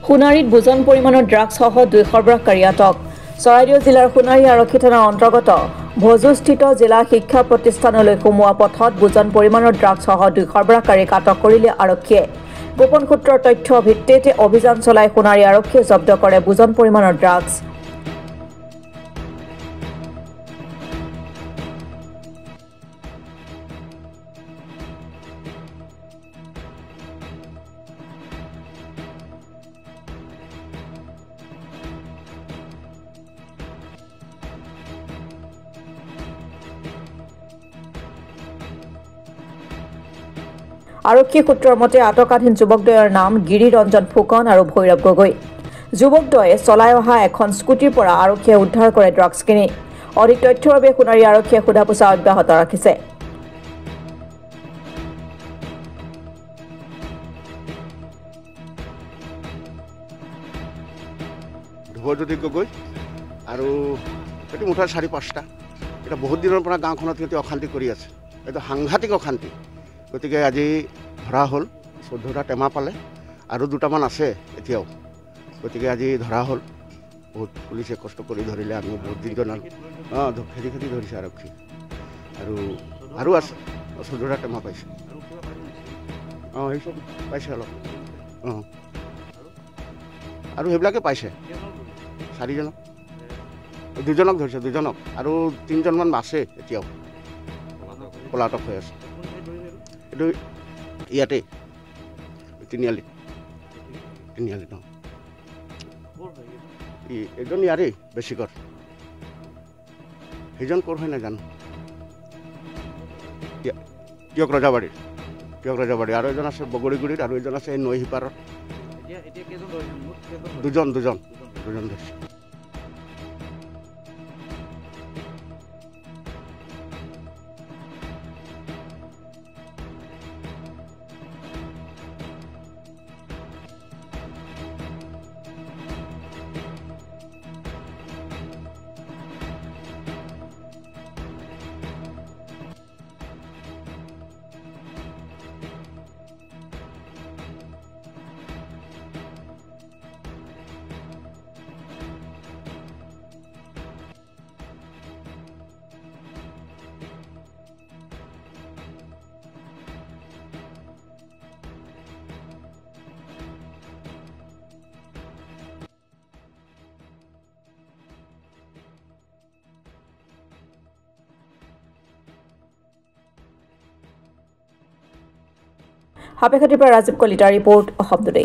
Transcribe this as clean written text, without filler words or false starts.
সোণাৰীত বুজন পৰিমাণৰ ড্ৰাগছসহ 2 সৰবৰাহকাৰী আটক। চৰাইদেউ জিলাৰ সোণাৰী আৰক্ষী থানাৰ অন্তৰ্গত ভোজুস্থিত জিলা শিক্ষা প্ৰতিষ্ঠানলৈ সোমোৱা পথত বুজন পৰিমাণৰ ড্ৰাগছসহ 2 সৰবৰাহকাৰীক আটক কৰিলে আৰক্ষীয়ে। গোপন সূত্ৰৰ তথ্যৰ ভিত্তিত অভিযান চলাই সোণাৰী আৰক্ষীয়ে জব্দ কৰে বুজন পৰিমাণৰ ড্ৰাগছ। আৰক্ষী সূত্ৰৰ মতে আটকাধীন যুৱকদ্বয়ৰ নাম গিৰি ৰঞ্জন ফুকন আৰু ভৈৰৱ গগৈ। যুৱকদ্বয়ে চলাই অহা এখন স্কুটিৰ পৰা আৰক্ষীয়ে উদ্ধাৰ কৰে ড্ৰাগছখিনি। অধিক তথ্যৰ বাবে সোণাৰী আৰক্ষীয়ে সোধা পোছা অব্যাহত ৰাখিছে। ধ্ৰুৱজ্যোতি গগৈ আৰু এইটো মুঠতে 4-5টা। এটা বহুত দিনৰ পৰা গাঁওখনত সিহঁতে অশান্তি কৰি আছে। এইটো সাংঘাতিক অশান্তি। গতিকে আজি ধৰা হ'ল 14টা টেমা পালে আৰু 2টামান আছে এতিয়াও। গতিকে আজি ধৰা হ'ল। বহুত পুলিচে কষ্ট কৰি ধৰিলে, আমি বহুত দিন জনালোঁ। খেদি খেদি ধৰিছে আৰক্ষী। আৰু আছে 14টা টেমা পাইছে। সেইচব পাইছে অলপ। আৰু সেইবিলাকে পাইছে 4জনক। 2জনক ধৰিছে, 2জনক আৰু 3জনমান আছে এতিয়াও পলাতক হৈ আছে। এইটো ইয়াতে তিনিআলিত এজন ইয়াৰেই বেছিকৰ। সেইজন ক'ৰ হয় নাজানো। টিয়ক ৰজাবাৰীৰ আৰু এজন আছে বগৰীগুৰিত আৰু এজন আছে নৈ সিপাৰত। 2জন ধৰিছে। হাপেখাতিৰ পৰা ৰাজীৱ কলিতা ৰিপৰ্ট অসম টুডে।